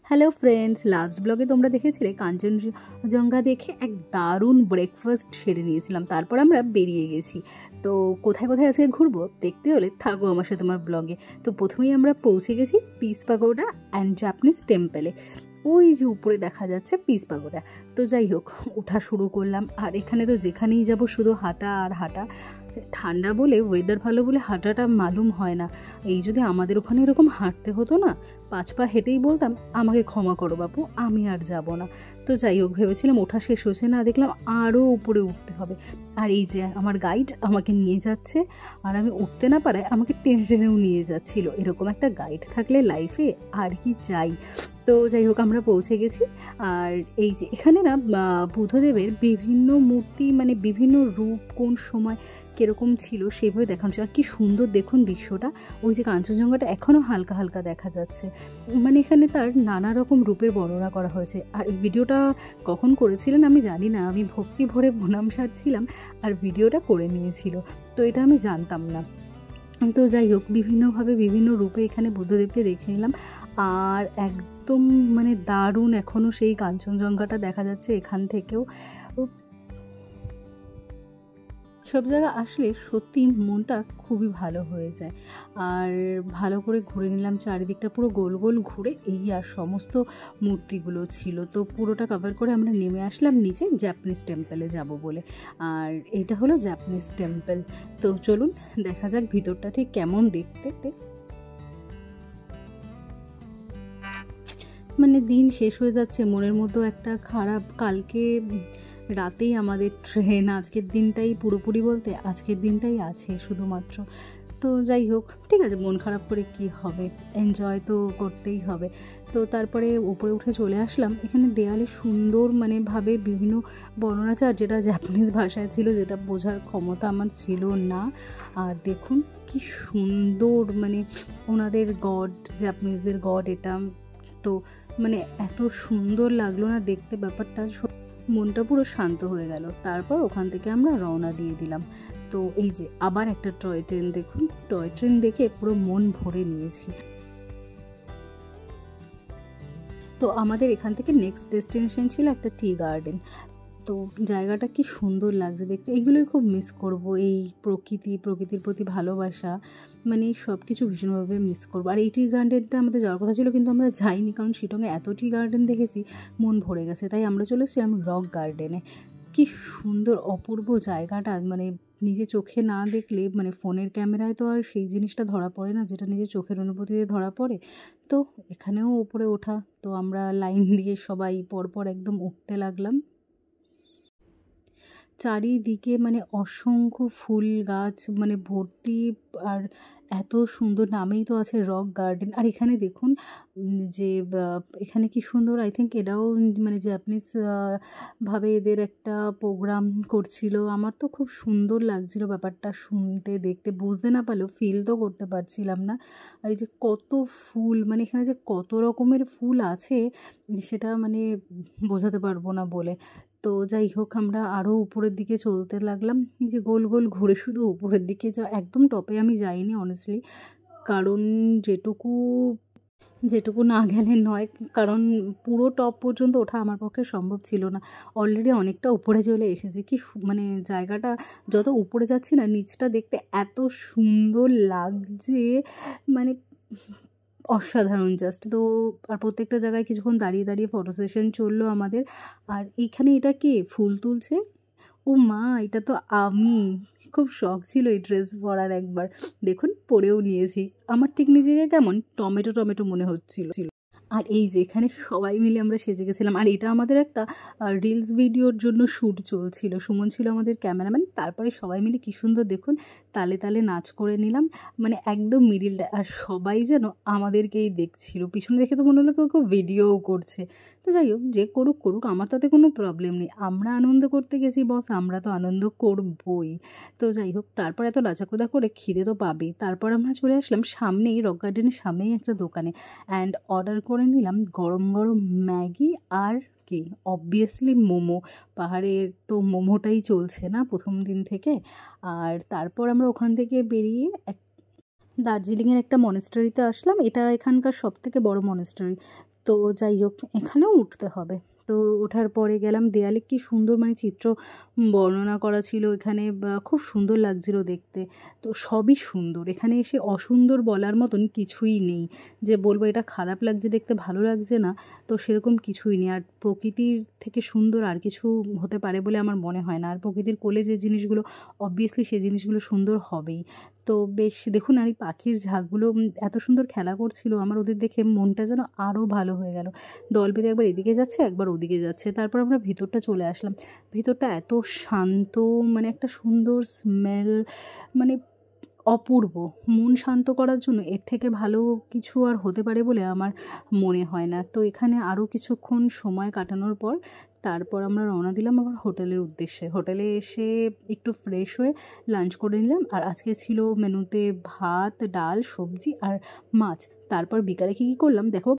Hello friends, last ব্লগে তোমরা দেখেছিলে কাঞ্চনজঙ্ঘা দেখে এক দারুণ ব্রেকফাস্ট সেরে নিয়েছিলাম। তারপর আমরা বেরিয়ে গেছি। তো কোথায় কোথায় আজকে ঘুরবো দেখতে হলে থাকো আমার সাথে আমার ব্লগে। তো প্রথমেই আমরা পৌঁছে গেছি পিস পাগোডা অ্যান্ড জাপানিজ টেম্পলে। ওই যে উপরে দেখা যাচ্ছে পিস পাগোডা। তো যাই হোক, ওঠা শুরু করলাম। আর এখানে তো যেখানেই যাব শুধু হাঁটা আর হাঁটা। ঠান্ডা বলে, ওয়েদার ভালো বলে হাঁটাটা মালুম হয় না। এই যদি আমাদের ওখানে এরকম হাঁটতে হতো না, 5 পা হেঁটেই বলতাম আমাকে ক্ষমা করো বাপু, আমি আর যাব না। তো যাই হোক, ভেবেছিলাম ওঠা শেষ হচ্ছে না, দেখলাম আরও উপরে উঠতে হবে। আর এই যে আমার গাইড আমাকে নিয়ে যাচ্ছে, আর আমি উঠতে না পারায় আমাকে টেনে টেনেও নিয়ে যাচ্ছিল। এরকম একটা গাইড থাকলে লাইফে আর কি চাই। তো যাই হোক, আমরা পৌঁছে গেছি। আর এই যে এখানে না বুদ্ধদেবের বিভিন্ন মূর্তি, মানে বিভিন্ন রূপ কোন সময় কীরকম ছিল সেভাবে দেখানো ছিল। আর কি সুন্দর দেখুন দৃশ্যটা। ওই যে কাঞ্চনজঙ্ঘাটা এখনও হালকা হালকা দেখা যাচ্ছে, মানে এখানে তার নানা রকম রূপের বর্ণনা করা হয়েছে। আর এই ভিডিওটা কখন করেছিলেন আমি জানি না, আমি ভক্তি ভরে বনাম সারছিলাম আর ভিডিওটা করে নিয়েছিল, তো এটা আমি জানতাম না। তো যাই হোক, বিভিন্নভাবে বিভিন্ন রূপে এখানে বুদ্ধদেবকে দেখে নিলাম। আর একদম মানে দারুণ, এখনও সেই কাঞ্চনজঙ্ঘাটা দেখা যাচ্ছে এখান থেকেও। সব জায়গা আসলে সত্যি মনটা খুবই ভালো হয়ে যায়। আর ভালো করে ঘুরে নিলাম চারিদিকটা, পুরো গোল গোল ঘুরে। এই আর সমস্ত মূর্তিগুলো ছিল, তো পুরোটা কভার করে আমরা নেমে আসলাম নিচে জাপানিজ টেম্পলে যাব বলে। আর এটা হলো জাপানিজ টেম্পল। তো চলুন দেখা যাক ভিতরটা ঠিক কেমন দেখতে। মানে দিন শেষ হয়ে যাচ্ছে, মনের মতো একটা খারাপ। কালকে রাতেই আমাদের ট্রেন, আজকের দিনটাই পুরোপুরি বলতে আজকের দিনটাই আছে শুধুমাত্র। তো যাই হোক, ঠিক আছে, মন খারাপ করে কি হবে, এনজয় তো করতেই হবে। তো তারপরে উপরে উঠে চলে আসলাম। এখানে দেয়ালে সুন্দর মানে ভাবে বিভিন্ন বর্ণনা আছে, আর যেটা জাপানিজ ভাষায় ছিল, যেটা বোঝার ক্ষমতা আমার ছিল না। আর দেখুন কি সুন্দর, মানে ওনাদের গড, জাপানিজদের গড এটা। তো মানে এত সুন্দর লাগলো না দেখতে, ব্যাপারটা মনটা পুরো শান্ত হয়ে গেল। তারপর ওখান থেকে আমরা রওনা দিয়ে দিলাম। তো এই যে আবার একটা টয় ট্রেন, দেখুন টয় ট্রেন দেখে পুরো মন ভরে নিয়েছি। তো আমাদের এখান থেকে নেক্সট ডেস্টিনেশন ছিল একটা টি গার্ডেন। তো জায়গাটা কি সুন্দর লাগছে দেখতে, এগুলোই খুব মিস করব। এই প্রকৃতির প্রতি ভালোবাসা, মানে সব কিছু ভীষণভাবে মিস করবো। আর এই টি গার্ডেনটা আমাদের যাওয়ার কথা ছিল, কিন্তু আমরা যাইনি, কারণ শিলংয়ে এত টি গার্ডেন দেখেছি মন ভরে গেছে। তাই আমরা চলে এসেছিলাম রক গার্ডেনে। কি সুন্দর অপূর্ব জায়গাটা, মানে নিজে চোখে না দেখলে, মানে ফোনের ক্যামেরায় তো আর সেই জিনিসটা ধরা পড়ে না যেটা নিজের চোখের অনুভূতিতে ধরা পড়ে। তো এখানেও ওপরে ওঠা, তো আমরা লাইন দিয়ে সবাই পরপর একদম উঠতে লাগলাম। চারিদিকে মানে অসংখ্য ফুল গাছ, মানে ভর্তি। আর এত সুন্দর, নামেই তো আছে রক গার্ডেন। আর এখানে দেখুন যে এখানে কি সুন্দর, আই থিঙ্ক এটাও মানে জাপানিজ ভাবে এদের একটা প্রোগ্রাম করছিল। আমার তো খুব সুন্দর লাগছিল ব্যাপারটা শুনতে, দেখতে, বুঝতে না পারলেও ফিল তো করতে পারছিলাম না। আর এই যে কত ফুল, মানে এখানে যে কত রকমের ফুল আছে সেটা মানে বোঝাতে পারবো না বলে। তো যাই হোক, আমরা আরও উপরের দিকে চলতে লাগলাম। এই যে গোল গোল ঘুরে শুধু উপরের দিকে একদম টপে আমি যাইনি অনেস্টলি, কারণ যেটুকু না গেলে নয়, কারণ পুরো টপ পর্যন্ত ওঠা আমার পক্ষে সম্ভব ছিল না। অলরেডি অনেকটা উপরে চলে এসেছি। কি মানে জায়গাটা যত উপরে যাচ্ছি না, নিচটা দেখতে এত সুন্দর লাগছে, মানে অসাধারণ জাস্ট। তো আর প্রত্যেকটা জায়গায় কিছুক্ষণ দাঁড়িয়ে দাঁড়িয়ে ফটো সেশন চললো আমাদের। আর এইখানে এটা কে ফুল তুলছে, ও মা, এটা তো আমি। খুব শখ ছিল এই ড্রেস পরার একবার, দেখুন পরেও নিয়েছি। আমার ঠিক নিজেকে কেমন টমেটো মনে হচ্ছিল। আর এই যে এখানে সবাই মিলে আমরা সেজে গেছিলাম। আর এটা আমাদের একটা রিলস ভিডিওর জন্য শ্যুট চলছিল, সুমন ছিল আমাদের ক্যামেরাম্যান। তারপরে সবাই মিলে কী সুন্দর দেখুন তালে তালে নাচ করে নিলাম, মানে একদম মিডিলটা। আর সবাই যেন আমাদেরকেই দেখছিল, পিছনে দেখে তো মনে হলো কেউ ভিডিওও করছে। তো যাই হোক, যে করুক আমার তাতে কোনো প্রবলেম নেই। আমরা আনন্দ করতে গেছি বস, আমরা তো আনন্দ করবই। তো যাই হোক, তারপর এত নাচাকুদা করে খিদে তো পাবেই। তারপর আমরা চলে আসলাম সামনেই, রক গার্ডেনের সামনেই একটা দোকানে, অ্যান্ড অর্ডার করে নিলাম গরম গরম ম্যাগি আর কি অবভিয়াসলি মোমো। পাহাড়ের তো মোমোটাই চলছে না প্রথম দিন থেকে। আর তারপর আমরা ওখান থেকে বেরিয়ে দার্জিলিংয়ের একটা মনেস্টারিতে আসলাম। এটা এখানকার সবথেকে বড় মনেস্টারি। তো যাই হোক, এখানেও উঠতে হবে। তো ওঠার পরে গেলাম, দেয়ালে কি সুন্দর মানে চিত্র বর্ণনা করা ছিল এখানে, খুব সুন্দর লাগছিল দেখতে। তো সবই সুন্দর, এখানে এসে অসুন্দর বলার মতন কিছুই নেই যে বলবো এটা খারাপ লাগছে দেখতে, ভালো লাগছে না, তো সেরকম কিছুই নেই। আর প্রকৃতির থেকে সুন্দর আর কিছু হতে পারে বলে আমার মনে হয় না। আর প্রকৃতির কোলে যে জিনিসগুলো, অবভিয়াসলি সেই জিনিসগুলো সুন্দর হবেই। তো বেশ দেখুন, আর এই পাখির ঝাঁকগুলো এত সুন্দর খেলা করছিল, আমার ওদের দেখে মনটা যেন আরও ভালো হয়ে গেল। দল বেঁধে একবার এদিকে যাচ্ছে, একবার ওদিকে যাচ্ছে। তারপর আমরা ভিতরটা চলে আসলাম। ভিতরটা এত শান্ত, মানে একটা সুন্দর স্মেল, মানে অপূর্ব। মন শান্ত করার জন্য এর থেকে ভালো কিছু আর হতে পারে বলে আমার মনে হয় না। তো এখানে আরও কিছুক্ষণ সময় কাটানোর পর তারপর আমরা রওনা দিলাম আবার হোটেলের উদ্দেশ্যে। হোটেলে এসে একটু ফ্রেশ হয়ে লাঞ্চ করে নিলাম। আর আজকে ছিল মেনুতে ভাত, ডাল, সবজি আর মাছ। তারপর বিকালে কী কী করলাম দেখো।